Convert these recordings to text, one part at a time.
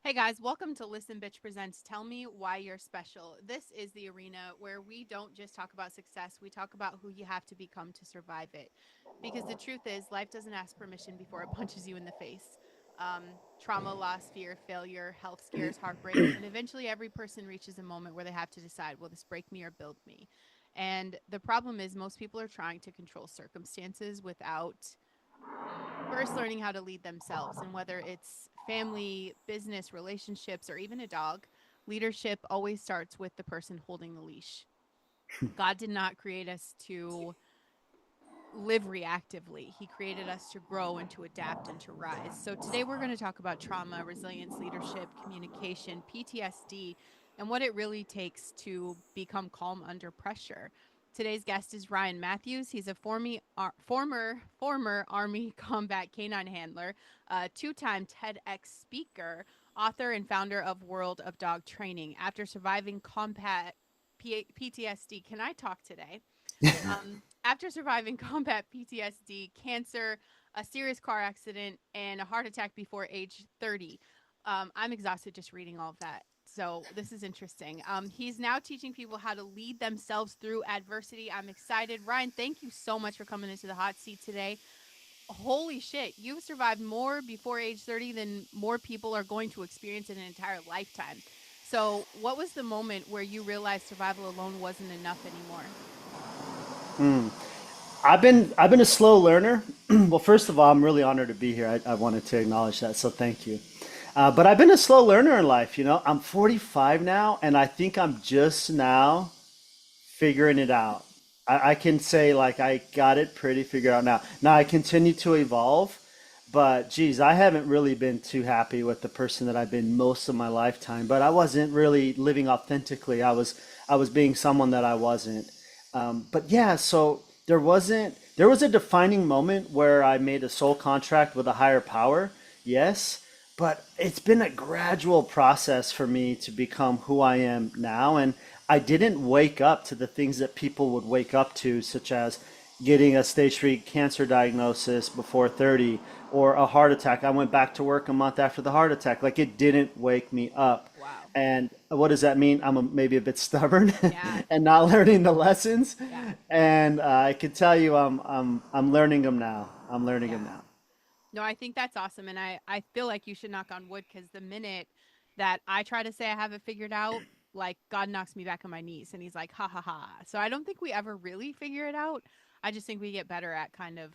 Hey guys, welcome to Listen Bitch Presents Tell Me Why You're Special. This is the arena where we don't just talk about success, we talk about who you have to become to survive it. Because the truth is, life doesn't ask permission before it punches you in the face. Trauma, loss, fear, failure, health scares, heartbreak, and eventually every person reaches a moment where they have to decide, will this break me or build me? And the problem is, most people are trying to control circumstances without first learning how to lead themselves. And whether it's family, business, relationships, or even a dog, leadership always starts with the person holding the leash. God did not create us to live reactively. He created us to grow and to adapt and to rise. So today we're going to talk about trauma, resilience, leadership, communication, PTSD, and what it really takes to become calm under pressure. Today's guest is Ryan Matthews. He's a former Army combat canine handler, a two-time TEDx speaker, author, and founder of World of Dog Training. After surviving combat PTSD, can I talk today? After surviving combat PTSD, cancer, a serious car accident, and a heart attack before age 30, I'm exhausted just reading all of that. So this is interesting. He's now teaching people how to lead themselves through adversity. I'm excited. Ryan, thank you so much for coming into the hot seat today. Holy shit, you've survived more before age 30 than more people are going to experience in an entire lifetime. So, what was the moment where you realized survival alone wasn't enough anymore? I've been a slow learner. Well, first of all, I'm really honored to be here. I wanted to acknowledge that, so thank you. But I've been a slow learner in life. I'm 45 now, and I think I'm just now figuring it out. I can say like I got it pretty figured out now. Now I continue to evolve, but geez, I haven't really been too happy with the person that I've been most of my lifetime. But I wasn't really living authentically. I was being someone that I wasn't. But yeah, so there was a defining moment where I made a soul contract with a higher power. Yes, but it's been a gradual process for me to become who I am now. And I didn't wake up to the things that people would wake up to, such as getting a stage 3 cancer diagnosis before 30 or a heart attack. I went back to work a month after the heart attack. Like it didn't wake me up. Wow. And what does that mean? Maybe a bit stubborn Yeah. and not learning the lessons. Yeah. And I can tell you, I'm learning them now. I'm learning them Yeah. now. No, I think that's awesome. And I feel like you should knock on wood because the minute that I try to say I have it figured out, like God knocks me back on my knees and he's like, ha ha ha. So I don't think we ever really figure it out. I just think we get better at kind of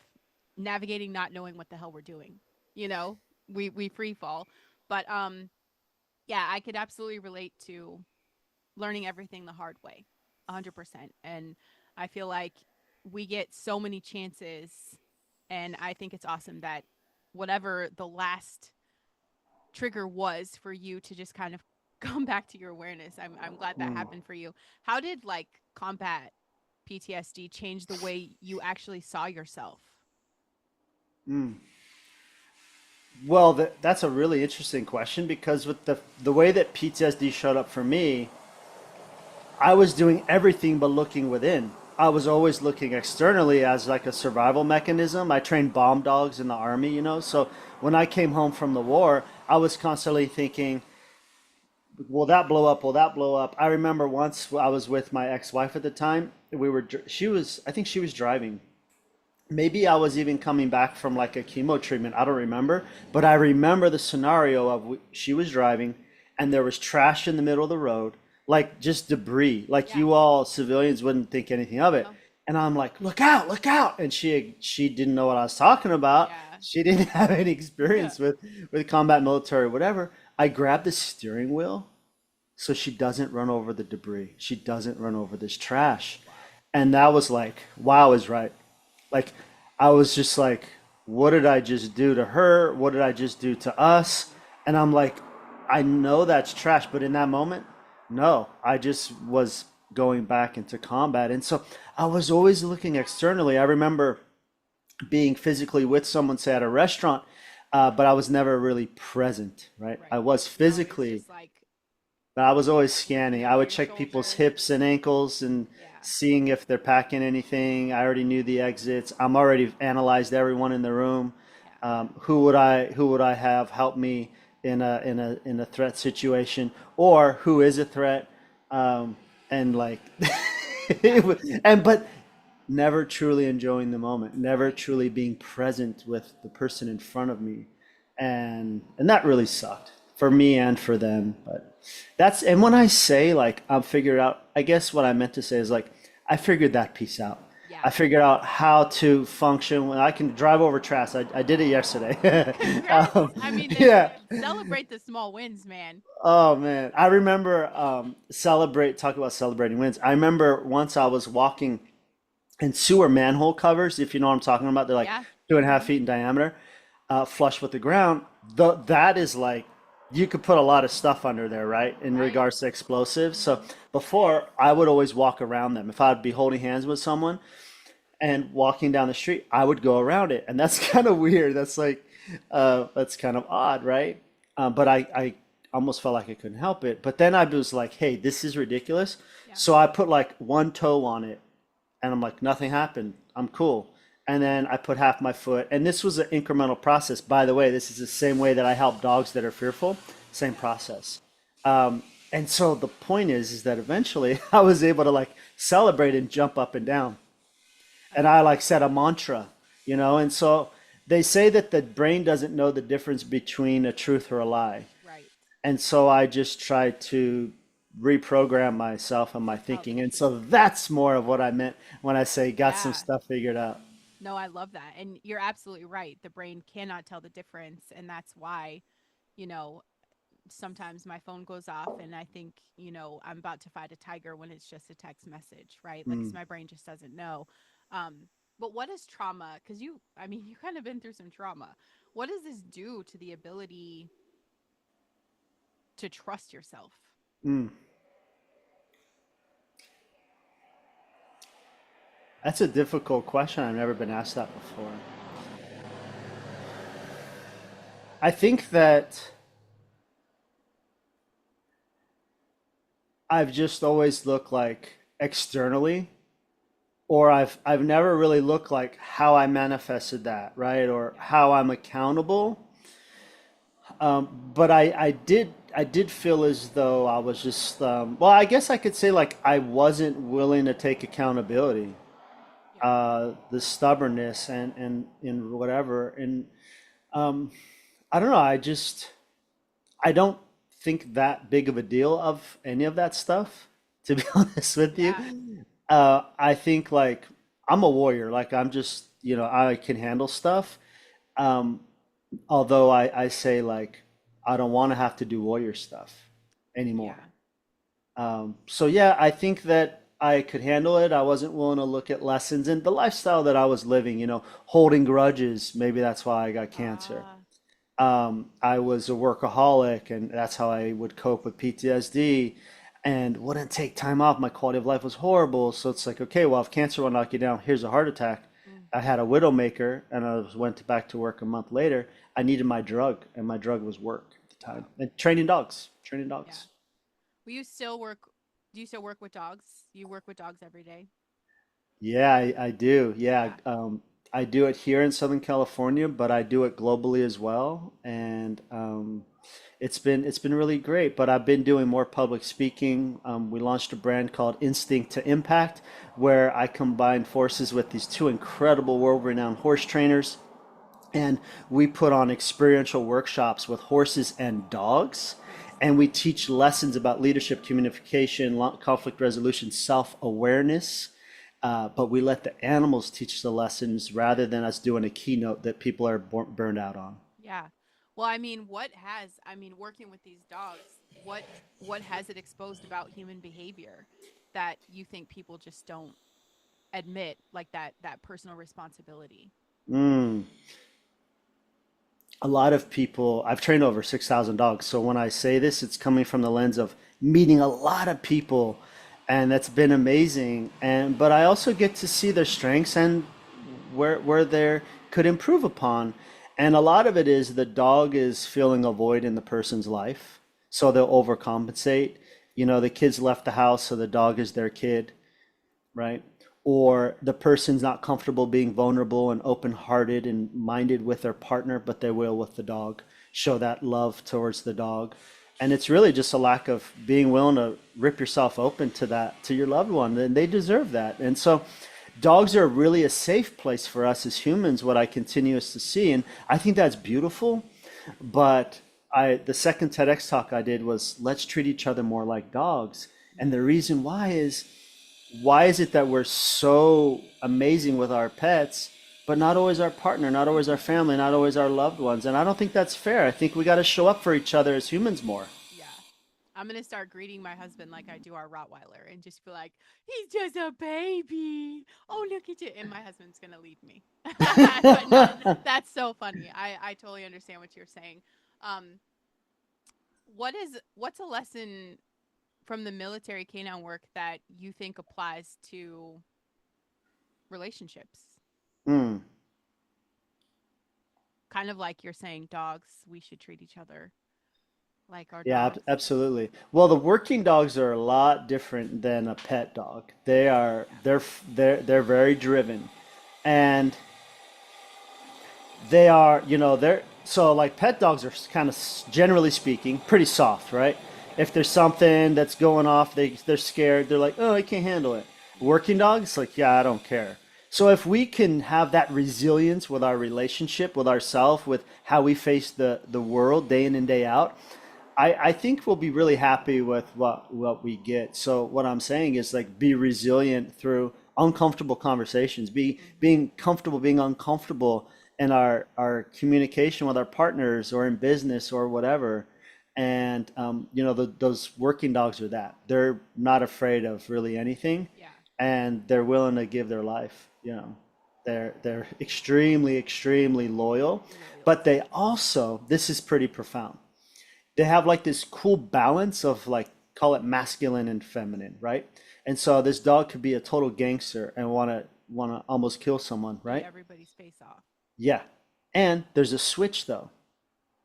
navigating not knowing what the hell we're doing. You know, we free fall. But yeah, I could absolutely relate to learning everything the hard way. 100%. And I feel like we get so many chances and I think it's awesome that whatever the last trigger was for you to just kind of come back to your awareness. I'm glad that Mm, happened for you. How did like combat PTSD change the way you actually saw yourself? mm. Well, that's a really interesting question because with the way that PTSD showed up for me, I was doing everything but looking within. I was always looking externally as like a survival mechanism. I trained bomb dogs in the army. So when I came home from the war, I was constantly thinking, will that blow up? Will that blow up? I remember once I was with my ex-wife at the time. I think she was driving. Maybe I was even coming back from like a chemo treatment. I don't remember, but I remember the scenario of she was driving and there was trash in the middle of the road, like just debris, like Yeah. you all civilians wouldn't think anything of it. No. And I'm like, look out, look out. And she didn't know what I was talking about. Yeah. She didn't have any Yeah. experience with combat military, whatever. I grabbed the steering wheel so she doesn't run over the debris. She doesn't run over this trash. Wow. And that was like, wow is right. Like I was just like, what did I just do to her? What did I just do to us? And I'm like, I know that's trash, but in that moment, no, I just was going back into combat. And so I was always looking externally. I remember being physically with someone, say at a restaurant, but I was never really present, right? I Right. was You're always physically, just like but I was always looking scanning. I over would your check people's shoulder. hips and ankles and Yeah. seeing if they're packing anything. I already knew the exits. I'm already analyzed everyone in the room. Yeah. Who would I have help me in a threat situation, or who is a threat, and like and but never truly enjoying the moment, never Right. truly being present with the person in front of me, and that really sucked for me and for them. But that's and when I say like I'm figured out, I guess what I meant to say is like I figured that piece out. Yeah. I figured out how to function when I can drive over trash. I did it yesterday. Congrats. I mean, Yeah. celebrate the small wins, man. Oh man, I remember talk about celebrating wins. I remember once I was walking in sewer manhole covers, if you know what I'm talking about. They're like Yeah. 2.5 feet in diameter, flush with the ground. That is like you could put a lot of stuff under there, right? In Right. regards to explosives. So Hmm. before I would always walk around them. If I'd be holding hands with someone and walking down the street, I would go around it, and that's kind of weird. That's like that's kind of odd, right? But I almost felt like I couldn't help it. But then I was like, hey, this is ridiculous. Yeah. So I put like one toe on it, and I'm like, nothing happened. I'm cool. And then I put half my foot, and this was an incremental process. By the way, this is the same way that I help dogs that are fearful. Same Yeah. process. And so the point is that eventually I was able to like celebrate and jump up and down, I and love I it. like said a mantra, and so they say that the brain doesn't know the difference between a truth or a lie. Right. And so I just try to reprogram myself and my Tell the thinking. And truth. so that's more of what I meant when I say got some Yeah. stuff figured out. No, I love that. And you're absolutely right. The brain cannot tell the difference. And that's why, you know, sometimes my phone goes off and I think, I'm about to fight a tiger when it's just a text message, right? Like, 'cause Mm, my brain just doesn't know. But what is trauma? Because I mean, you kind of been through some trauma. What does this do to the ability to trust yourself? mm. That's a difficult question. I've never been asked that before. I think that I've just always looked like externally, or I've never really looked like how I manifested that, right? Or Yeah. how I'm accountable. But I did feel as though I was just well, I guess I could say like I wasn't willing to take accountability, Yeah. the stubbornness and whatever, and I don't know. I don't think that big of a deal of any of that stuff, to be honest with you. Yeah. I think like I'm a warrior. Like I'm just I can handle stuff. Um, Although I say like I don't want to have to do warrior stuff anymore. Yeah. So yeah, I think that I could handle it. I wasn't willing to look at lessons and the lifestyle that I was living, holding grudges. Maybe that's why I got cancer. Ah, I was a workaholic, and that's how I would cope with PTSD and wouldn't take time off. My quality of life was horrible. So it's like, okay, well, if cancer will knock you down, here's a heart attack. mm, I had a widowmaker, and went back to work a month later. I needed my drug, and my drug was work at the time. And training dogs, training yeah. dogs. Will you still work? Do you still work with dogs? You work with dogs every day? Yeah, I do. Yeah, Yeah. I do it here in Southern California, but I do it globally as well, and it's been really great. But I've been doing more public speaking. We launched a brand called Instinct to Impact, where I combine forces with these two incredible world-renowned horse trainers, and we put on experiential workshops with horses and dogs, Nice. and we teach lessons about leadership, communication, conflict resolution, self-awareness, but we let the animals teach the lessons rather than us doing a keynote that people are burned out on. Yeah. Well, I mean, working with these dogs, what has it exposed about human behavior that you think people just don't admit, like that personal responsibility? Mm. A lot of people, I've trained over 6,000 dogs. So when I say this, it's coming from the lens of meeting a lot of people, and that's been amazing. But I also get to see their strengths and where they could improve upon. And a lot of it is the dog is filling a void in the person's life. So they'll overcompensate. The kids left the house, so the dog is their kid, right? Or the person's not comfortable being vulnerable and open-hearted and minded with their partner, but they will with the dog. show that love towards the dog. And it's really just a lack of being willing to rip yourself open to that, to your loved one, and they deserve that. And so dogs are really a safe place for us as humans, what I continue to see. And I think that's beautiful. But the second TEDx talk I did was let's treat each other more like dogs. And the reason why is it that we're so amazing with our pets, but not always our partner, not always our family, not always our loved ones? And I don't think that's fair. I think we got to show up for each other as humans more. Yeah. I'm gonna start greeting my husband like I do our Rottweiler and just be like, he's just a baby. Oh, look at you. And my husband's gonna leave me. But no, that's so funny. I totally understand what you're saying. Um, what's a lesson from the military canine work that you think applies to relationships? Mm. Kind of like you're saying, dogs, we should treat each other like our Yeah, dogs. absolutely. Well, the working dogs are a lot different than a pet dog. They are Yeah. they're very driven, and they are, they're so like pet dogs are kind of generally speaking pretty soft, right? If there's something that's going off, they're scared. They're like, "Oh, I can't handle it." Working dogs, like, "Yeah, I don't care." So if we can have that resilience with our relationship with ourselves, with how we face the world day in and day out, I think we'll be really happy with what we get. So what I'm saying is like be resilient through uncomfortable conversations, Mm-hmm. being comfortable, being uncomfortable in our communication with our partners or in business or whatever. And those working dogs are that. They're not afraid of really anything, Yeah. and they're willing to give their life. They're extremely, extremely loyal, Loyal. but they also, this is pretty profound, they have like this cool balance of like call it masculine and feminine, right? And so this dog could be a total gangster and want to almost kill someone, Eat right? everybody's face off. Yeah. And there's a switch though.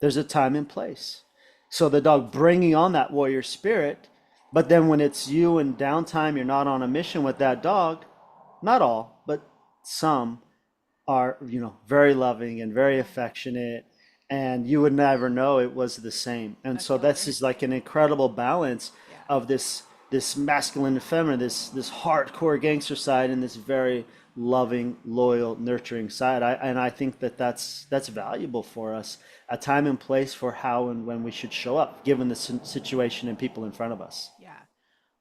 There's a time and place. So the dog bringing on that warrior spirit, but then when it's you in downtime, you're not on a mission with that dog, not all, but some are, very loving and very Yeah. affectionate, and you would never know it was the same. And so Until that's they're, just like an incredible balance yeah. of this masculine and feminine, this hardcore gangster side, and this very loving, loyal, nurturing side. I think that's valuable for us, a time and place for how and when we should show up, given the situation and people in front of us. Yeah.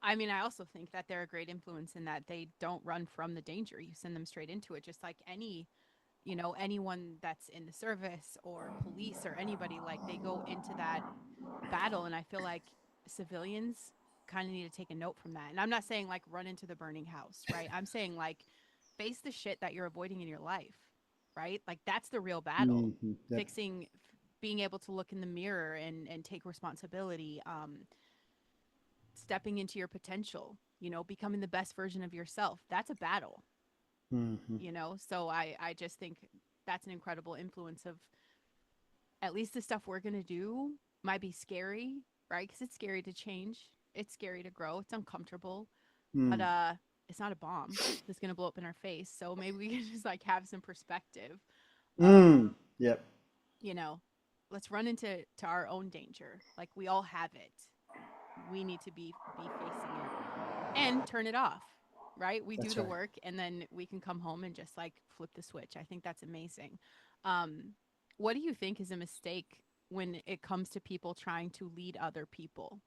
I mean, I also think that they're a great influence in that they don't run from the danger. You send them straight into it, just like anyone that's in the service or police or anybody, like they go into that battle. And I feel like civilians kind of need to take a note from that. And I'm not saying like run into the burning house, right? I'm saying like face the shit that you're avoiding in your life, right? Like that's the real battle. Yep. Fixing, being able to look in the mirror and take responsibility, stepping into your potential, becoming the best version of yourself. That's a battle, Hmm. So I just think that's an incredible influence of at least the stuff we're going to do might be scary, right? Because it's scary to change, it's scary to grow, it's uncomfortable, but Mm. it's not a bomb that's going to blow up in our face. So maybe we can just like have some perspective of, Mm. Yep. you know let's run into our own danger. Like we all have it, we need to be facing it and turn it off, right? We do That's the right. work and then we can come home and just like flip the switch. I think that's amazing. um what do you think is a mistake when it comes to people trying to lead other people?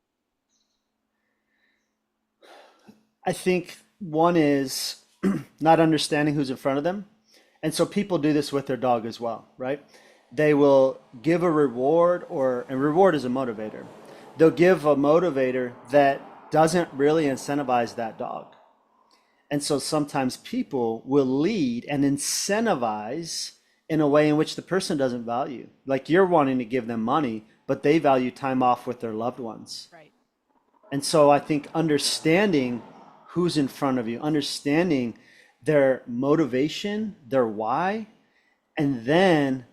I think one is not understanding who's in front of them. And so people do this with their dog as well, right? They will give a reward, and reward is a motivator. They'll give a motivator that doesn't really incentivize that dog. And so sometimes people will lead and incentivize in a way in which the person doesn't value. Like you're wanting to give them money, but they value time off with their loved ones. Right. And so I think understanding who's in front of you, understanding their motivation, their why, and then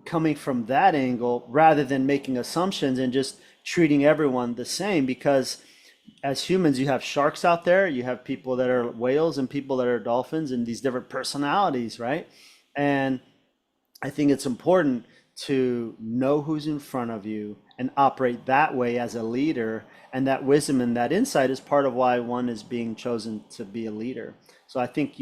coming from that angle rather than making assumptions and just treating everyone the same. Because as humans, you have sharks out there, you have people that are whales and people that are dolphins and these different personalities, right? And I think it's important to know who's in front of you and operate that way as a leader. And that wisdom and that insight is part of why one is being chosen to be a leader. So I think,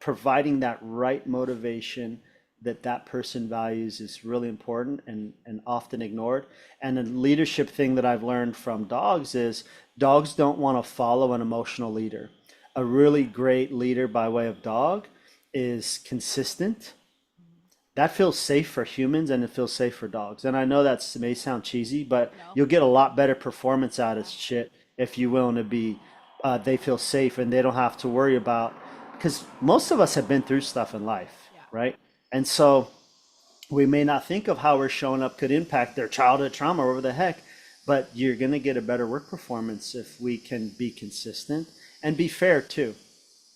providing that right motivation that that person values is really important and often ignored. And a leadership thing that I've learned from dogs is dogs don't want to follow an emotional leader. A really great leader by way of dog is consistent. Mhm. That feels safe for humans and it feels safe for dogs. And I know that may sound cheesy, but No. you'll get a lot better performance out of Yeah. shit if you're willing to be, they feel safe and they don't have to worry about, because most of us have been through stuff in life, Yeah. right? And so we may not think of how we're showing up could impact their childhood trauma or whatever the heck, but you're going to get a better work performance if we can be consistent and be fair too,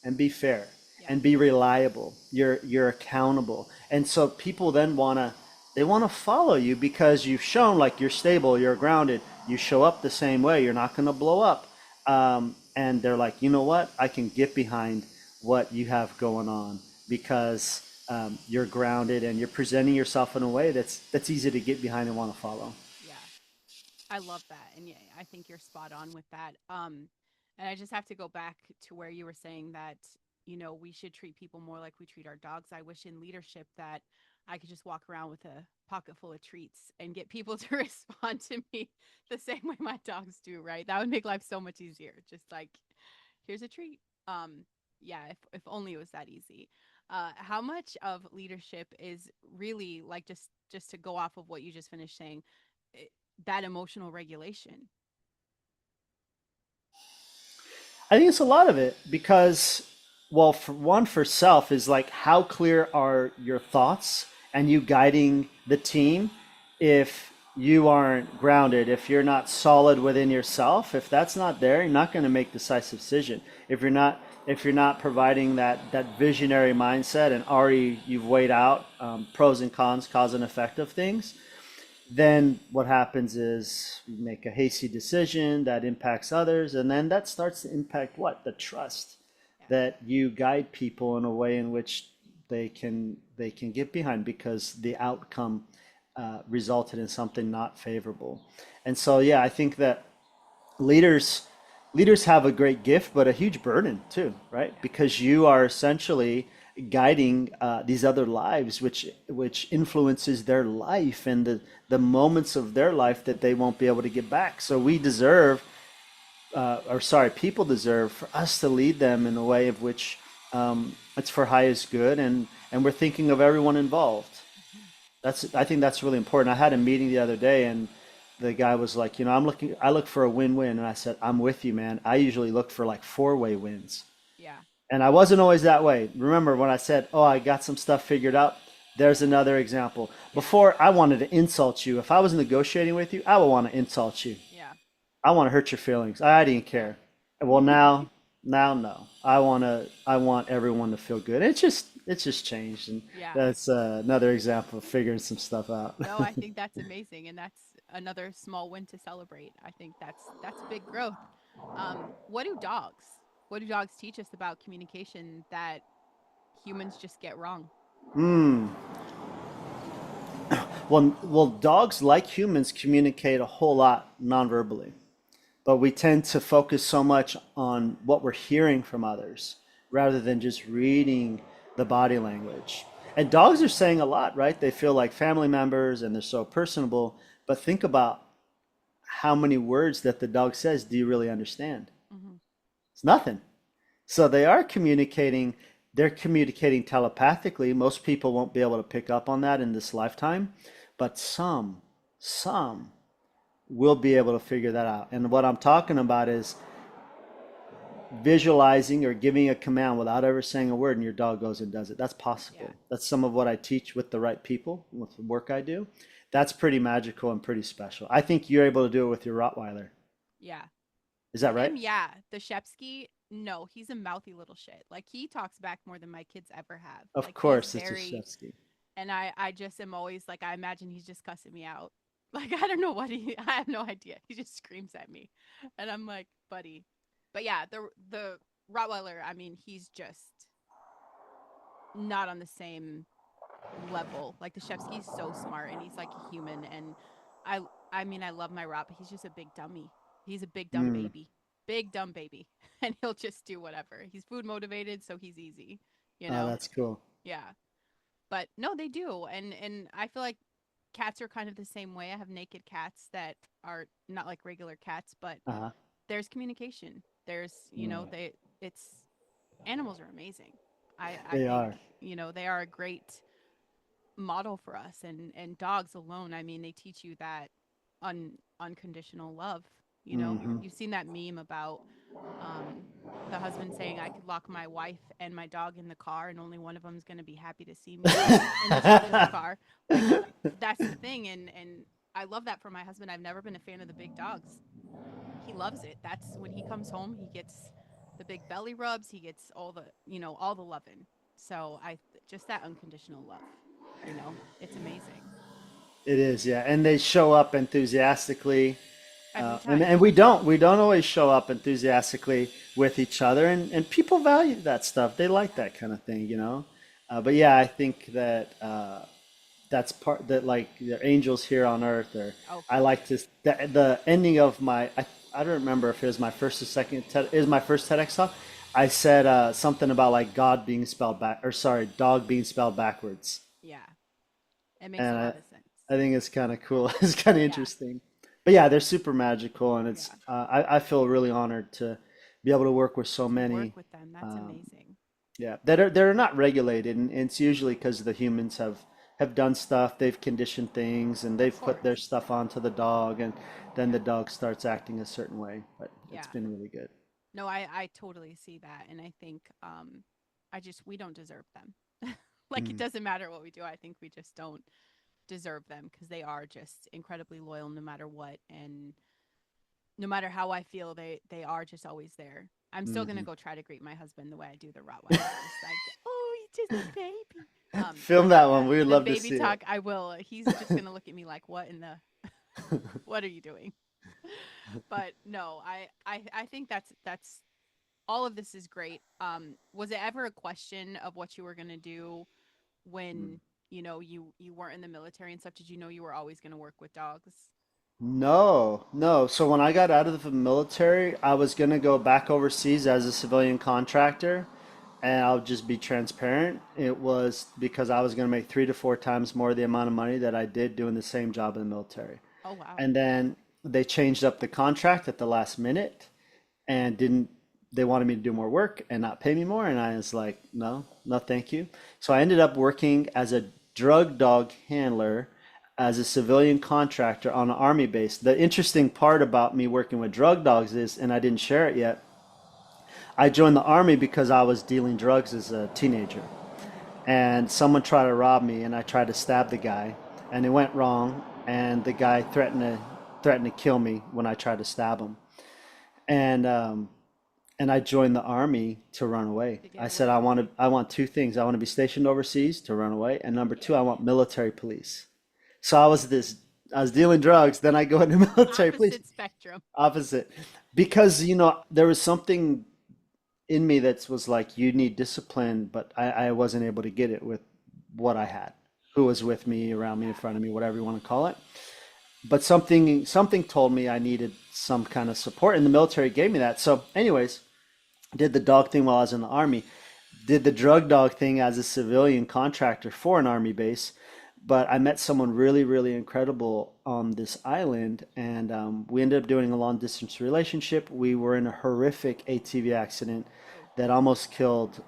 and be fair Yeah. and be reliable. You're accountable. And so people then they want to follow you because you've shown like you're stable, you're grounded, you show up the same way, you're not going to blow up. And they're like, you know what? I can get behind what you have going on because you're grounded and you're presenting yourself in a way that's easy to get behind and want to follow. Yeah. I love that. And yeah, I think you're spot on with that. And I just have to go back to where you were saying that, we should treat people more like we treat our dogs. I wish in leadership that I could just walk around with a pocket full of treats and get people to respond to me the same way my dogs do, right? That would make life so much easier. Just like, here's a treat. Yeah, if only it was that easy. How much of leadership is really like just to go off of what you just finished saying, it, that emotional regulation? I think it's a lot of it because, well, for one, for self is like how clear are your thoughts and you guiding the team if you aren't grounded, if you're not solid within yourself, if that's not there, you're not going to make decisive decision. If you're not providing that visionary mindset and already you've weighed out pros and cons, cause and effect of things, then what happens is you make a hasty decision that impacts others, and then that starts to impact what? The trust Yeah. that you guide people in a way in which they can get behind because the outcome resulted in something not favorable. And so, yeah, I think that leaders leaders have a great gift but a huge burden too, right? Yeah. Because you are essentially guiding these other lives which influences their life and the moments of their life that they won't be able to get back. So we deserve or sorry, people deserve for us to lead them in a way of which it's for highest good and we're thinking of everyone involved. Mhm. I think that's really important. I had a meeting the other day and the guy was like, I look for a win-win. And I said, I'm with you, man. I usually look for like four-way wins. Yeah. And I wasn't always that way. Remember when I said, oh, I got some stuff figured out? There's another example. Yeah. Before I wanted to insult you. If I was negotiating with you, I would want to insult you. Yeah. I want to hurt your feelings. I didn't Yeah. care. Well, now, no. I want everyone to feel good. It's just changed, and Yeah. that's another example of figuring some stuff out. No, I think that's amazing, and that's another small win to celebrate. I think that's big growth. What do dogs? What do dogs teach us about communication that humans just get wrong? Hmm. Well, dogs like humans communicate a whole lot non-verbally, but we tend to focus so much on what we're hearing from others rather than just reading the body language. And dogs are saying a lot, right? They feel like family members and they're so personable. But think about how many words that the dog says do you really understand? Hmm. It's nothing. So they're communicating telepathically. Most people won't be able to pick up on that in this lifetime, but some will be able to figure that out. And what I'm talking about is visualizing or giving a command without ever saying a word and your dog goes and does it. That's Yeah. possible. That's some of what I teach with the right people, with the work I do. That's pretty magical and pretty special. I think you're able to do it with your Rottweiler. Yeah. Is that right? Him, yeah. The Shepsky, no, he's a mouthy little shit. Like he talks back more than my kids ever have. Of Like he's course, it's a very, Shevsky. and I just am always like, I imagine he's just cussing me out. Like I don't know what I have no idea. He just screams at me, and I'm like, buddy. But yeah, the Rottweiler. I mean, he's just not on the same. level. Like the Shevsky's so smart and he's like a human. And I I mean I love my rat, but he's just a big dummy. He's a big dumb Mm. baby. Big dumb baby. And he'll just do whatever. He's food motivated, so he's easy, you Oh, know? that's cool. Yeah. But no, they do. And I feel like cats are kind of the same way. I have naked cats that are not like regular cats, but Uh-huh. there's communication. There's, Mm. it's animals are amazing. I They think, are. they are a great model for us, and dogs alone, I mean, they teach you that unconditional love. Hmm. You've seen that meme about um the husband saying, I could lock my wife and my dog in the car and only one of them is going to be happy to see me in the car. Like, that's the thing. And I love that for my husband. I've never been a fan of the big dogs. He loves it. That's when he comes home, he gets the big belly rubs, he gets all the loving. So I just that unconditional love, it's amazing It is, yeah. And they show up enthusiastically. every And time. we don't always show up enthusiastically with each other, and people value that stuff. They like Yeah. that kind of thing, you know. But yeah, I think that that's part that like the angels here on earth, or Oh, I for like sure. to the ending of my I don't remember if it was my first or second it was my first TEDx talk. I said something about like God being spelled back, or sorry, dog being spelled backwards, Yeah, it makes a and lot of sense. I think it's kind of cool. It's kind of Yeah. interesting. But yeah, they're super magical, and it's Yeah. I feel really honored to be able to work with so To work many. with them, that's Um, amazing. yeah, that are not regulated, and it's usually because the humans have done stuff, they've conditioned things, and Of they've put their course. stuff onto the dog, and then the Yeah. dog starts acting a certain way. But it's Yeah. been really good. No, I totally see that, and I think we don't deserve them. Like, it Mm. doesn't matter what we do. I think we just don't deserve them because they are just incredibly loyal no matter what, and no matter how I feel, they are just always there. I'm still gonna Hmm. go try to greet my husband the way I do the Rottweiler, just like, oh, he's just a baby. Film that one. We would The love to baby see it. talk, I will. He's just gonna look at me like, what in the, what are you doing? But no, I think that's all of this is great. Was it ever a question of what you were gonna do when you weren't in the military and stuff? Did you know you were always gonna work with dogs? No, no. So when I got out of the military, I was gonna go back overseas as a civilian contractor, and I'll just be transparent. It was because I was gonna make 3 to 4 times more the amount of money that I did doing the same job in the military. Oh wow. And then they changed up the contract at the last minute and didn't they wanted me to do more work and not pay me more, and I was like, no, no, thank you. So I ended up working as a drug dog handler as a civilian contractor on an army base. The interesting part about me working with drug dogs is, and I didn't share it yet, I joined the army because I was dealing drugs as a teenager, and someone tried to rob me, and I tried to stab the guy, and it went wrong, and the guy threatened to kill me when I tried to stab him, and and I joined the army to run away. To get I said away. I want two things. I want to be stationed overseas to run away, and number two, I Yeah. want military police. So I was dealing drugs, then I go into military police. Opposite spectrum. Opposite. Because, there was something in me that was like, you need discipline, but I wasn't able to get it with what I had, who was with me, around me, in Yeah. front of me, whatever you want to call it. But something told me I needed some kind of support, and the military gave me that. So, anyways, did the dog thing while I was in the army, did the drug dog thing as a civilian contractor for an army base. But I met someone really, really incredible on this island, and we ended up doing a long distance relationship. We were in a horrific ATV accident Oh. that almost killed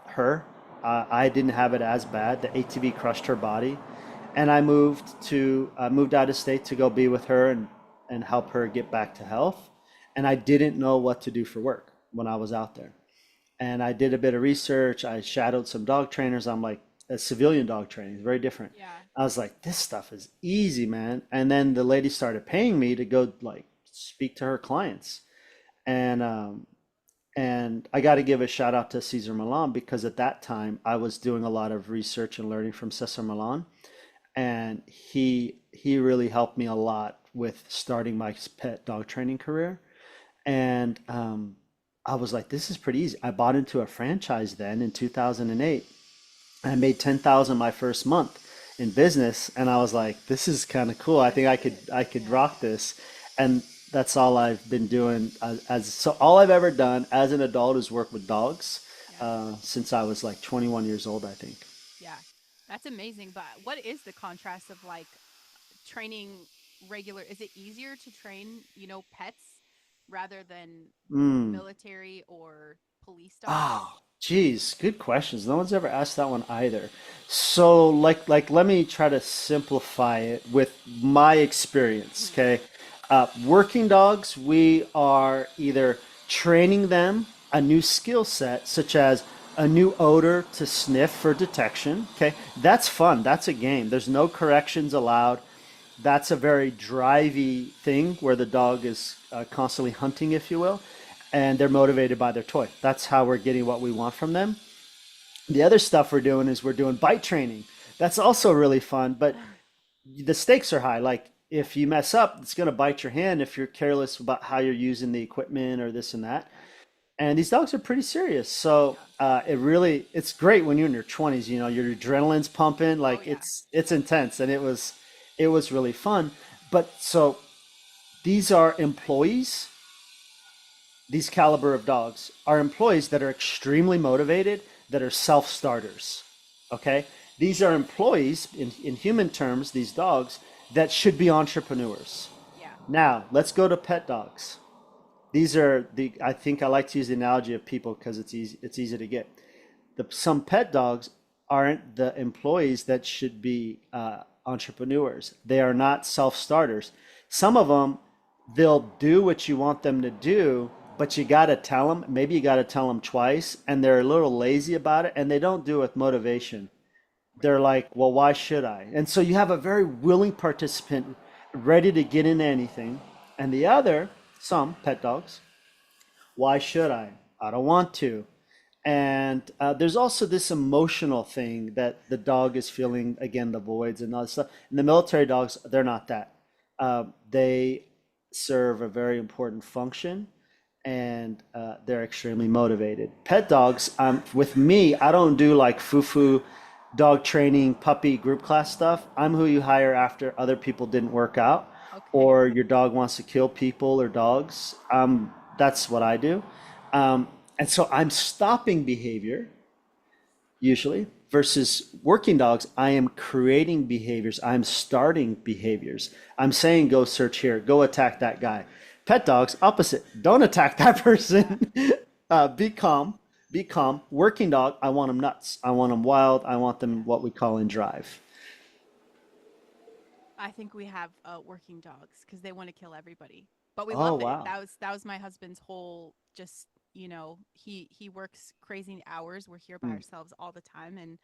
her. I didn't have it as bad. The ATV crushed her body, and I moved out of state to go be with her and help her get back to health. And I didn't know what to do for work when I was out there. And I did a bit of research. I shadowed some dog trainers. I'm like, a civilian dog training is very different. Yeah. I was like, this stuff is easy, man. And then the lady started paying me to go like speak to her clients. And I got to give a shout out to Cesar Milan, because at that time I was doing a lot of research and learning from Cesar Milan, and he really helped me a lot with starting my pet dog training career. And I was like, this is pretty easy. I bought into a franchise then in 2008, I made 10,000 my first month in business, and I was like, this is kind of cool. I think I could Yeah. rock this. And that's all I've been doing so all I've ever done as an adult is work with dogs Yeah. since I was like 21 years old, I think. Yeah. That's amazing. But what is the contrast of like training regular? Is it easier to train, pets rather than Mm. military or police dogs? Oh, geez, good questions. No one's ever asked that one either. So, let me try to simplify it with my experience. Mhm. Okay, working dogs, we are either training them a new skill set, such as a new odor to sniff for detection. Okay, that's fun. That's a game. There's no corrections allowed. That's a very drivey thing where the dog is constantly hunting, if you will, and they're motivated by their toy. That's how we're getting what we want from them. The other stuff we're doing is we're doing bite training. That's also really fun, but the stakes are high. Like if you mess up, it's going to bite your hand if you're careless about how you're using the equipment or this and that. Yeah. And these dogs are pretty serious. So Yeah. it's great when you're in your 20s. You know, your adrenaline's pumping, Oh like yeah. it's intense, and it was really fun. But so these are employees, these caliber of dogs are employees that are extremely motivated, that are self-starters. Okay? These are employees, in human terms, these dogs, that should be entrepreneurs. Yeah. Now, let's go to pet dogs. These are I think I like to use the analogy of people because it's easy to get. Some pet dogs aren't the employees that should be entrepreneurs. They are not self-starters. Some of them, they'll do what you want them to do, but you got to tell them. Maybe you got to tell them twice, and they're a little lazy about it, and they don't do it with motivation. Right. They're like, well, why should I? And so you have a very willing participant ready to get into anything. And the other, some pet dogs, why should I? I don't want to. And there's also this emotional thing that the dog is feeling, again, the voids and all this stuff. And the military dogs, they're not that. They serve a very important function, and they're extremely motivated. Pet dogs, with me, I don't do like foo-foo dog training, puppy group class stuff. I'm who you hire after other people didn't work out, Okay. or your dog wants to kill people or dogs. That's what I do. And so I'm stopping behavior usually versus working dogs. I am creating behaviors. I'm starting behaviors. I'm saying, go search here, go attack that guy. Pet dogs, opposite. Don't attack that Yeah. person. Be calm. Be calm. Working dog, I want them nuts. I want them wild. I want them Yeah. what we call in drive. I think we have working dogs because they want to kill everybody, but we Oh, love it. wow. That was my husband's whole just he works crazy hours. We're here by Mm, ourselves all the time, and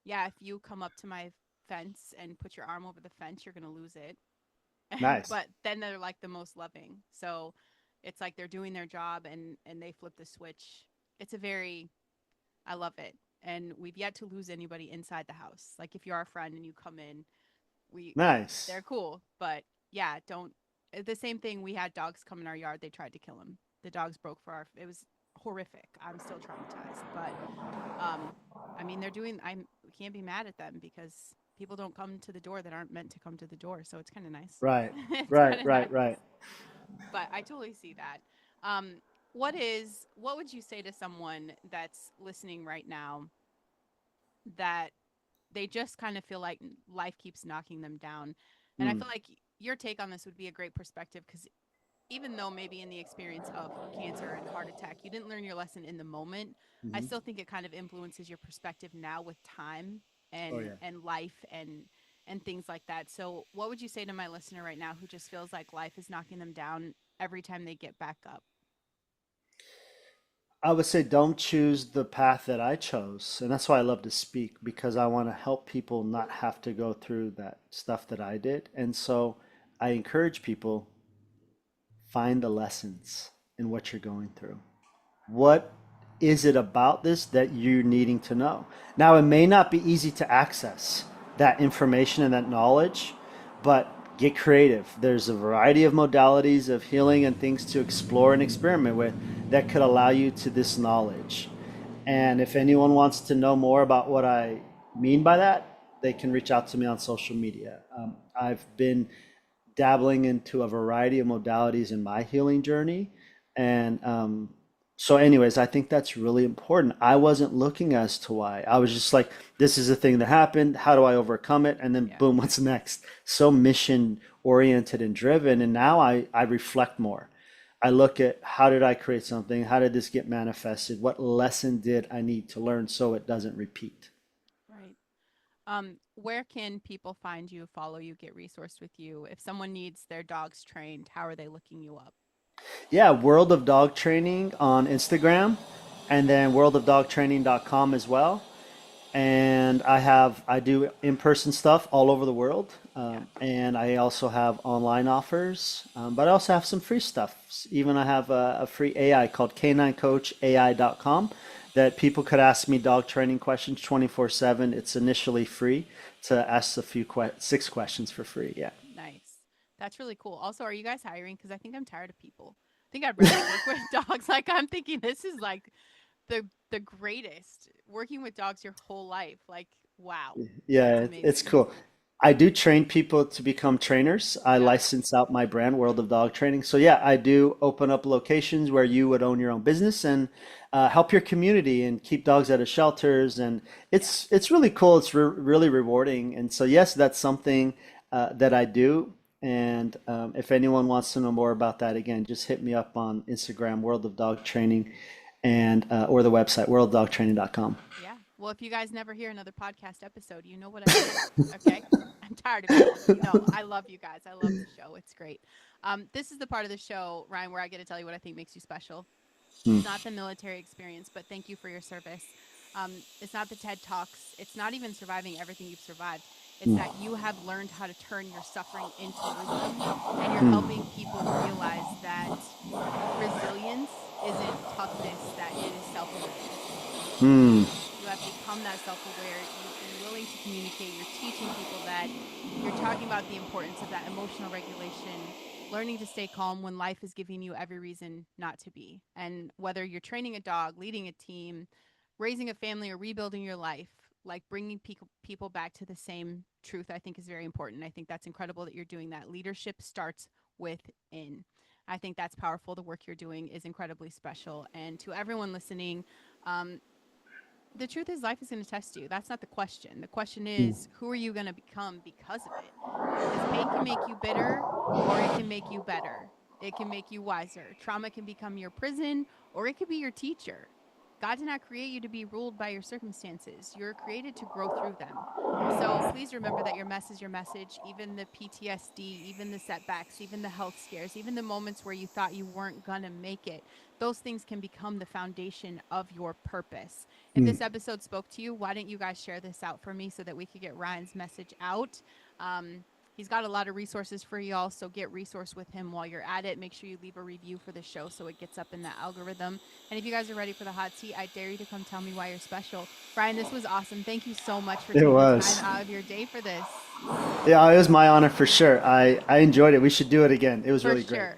yeah, if you come up to my fence and put your arm over the fence, you're gonna lose it. nice. But then they're like the most loving. So it's like they're doing their job and they flip the switch. It's a very I love it. And we've yet to lose anybody inside the house. Like if you're our friend and you come in, we Nice. they're cool. But yeah, don't the same thing we had dogs come in our yard, they tried to kill him. The dogs broke for our it was horrific. I'm still traumatized. But um I mean they're doing I'm we can't be mad at them because people don't come to the door that aren't meant to come to the door. So it's kind of nice. Right. It's Right. kind of Right. nice. Right. But I totally see that. What would you say to someone that's listening right now that they just kind of feel like life keeps knocking them down? And I Mm, feel like your take on this would be a great perspective because even though maybe in the experience of cancer and heart attack, you didn't learn your lesson in the moment, I mhm. still think it kind of influences your perspective now with time Oh, and yeah. life and things like that. So, what would you say to my listener right now who just feels like life is knocking them down every time they get back up? I would say don't choose the path that I chose. And that's why I love to speak because I want to help people not have to go through that stuff that I did. And so I encourage people find the lessons in what you're going through. What is it about this that you're needing to know? Now, it may not be easy to access that information and that knowledge, but get creative. There's a variety of modalities of healing and things to explore and experiment with that could allow you to this knowledge. And if anyone wants to know more about what I mean by that, they can reach out to me on social media. I've been dabbling into a variety of modalities in my healing journey. And so, anyways, I think that's really important. I wasn't looking as to why. I was just like, this is a thing that happened. How do I overcome it? And then, Yeah. boom, what's next? So mission oriented and driven. And now I reflect more. I look at how did I create something? How did this get manifested? What lesson did I need to learn so it doesn't repeat? Right. Where can people find you, follow you, get resourced with you? If someone needs their dogs trained, how are they looking you up? Yeah, World of Dog Training on Instagram and then worldofdogtraining.com as well. And I do in-person stuff all over the world. Yeah. And I also have online offers, but I also have some free stuff. Even I have a free AI called caninecoachay.com that people could ask me dog training questions 24/7. It's initially free to ask 6 questions for free. Yeah. Nice. That's really cool. Also, are you guys hiring? Because I think I'm tired of people. I think I'd rather work with dogs. Like I'm thinking this is like the greatest. Working with dogs your whole life. Like, wow. That's Yeah, it's amazing. cool. I do train people to become trainers. I Yeah. license out my brand, World of Dog Training. So yeah, I do open up locations where you would own your own business and help your community and keep dogs out of shelters. And Yeah. it's really cool. It's really rewarding. And so yes, that's something that I do. And if anyone wants to know more about that, again, just hit me up on Instagram, World of Dog Training, and or the website, worlddogtraining.com. Yeah. Well, if you guys never hear another podcast episode, you know what I mean. Okay. I'm tired of people. You know, I love you guys. I love the show. It's great. This is the part of the show, Ryan, where I get to tell you what I think makes you special. It's not the military experience, but thank you for your service. It's not the TED Talks. It's not even surviving everything you've survived. It's that you have learned how to turn your suffering into wisdom, and you're helping people realize that resilience isn't toughness, that it is self awareness. You have become that self aware. You've been willing to communicate. You're teaching people that. You're talking about the importance of that emotional regulation, learning to stay calm when life is giving you every reason not to be. And whether you're training a dog, leading a team, raising a family, or rebuilding your life, like bringing people back to the same truth, I think is very important. I think that's incredible that you're doing that. Leadership starts within. I think that's powerful. The work you're doing is incredibly special. And to everyone listening, um, the truth is life is going to test you. That's not the question. The question is, who are you going to become because of it? Because pain can make you bitter or it can make you better. It can make you wiser. Trauma can become your prison or it could be your teacher. God did not create you to be ruled by your circumstances. You're created to grow through them. So please remember that your mess is your message. Even the PTSD, even the setbacks, even the health scares, even the moments where you thought you weren't going to make it, those things can become the foundation of your purpose. If this episode spoke to you, why didn't you guys share this out for me so that we could get Ryan's message out? He's got a lot of resources for y'all, so get resource with him while you're at it. Make sure you leave a review for the show so it gets up in the algorithm. And if you guys are ready for the hot seat, I dare you to come tell me why you're special. Ryan, this was awesome. Thank you so much for It taking the time was. out of your day for this. Yeah, it was my honor for sure. I enjoyed it. We should do it again. It was For really great. sure.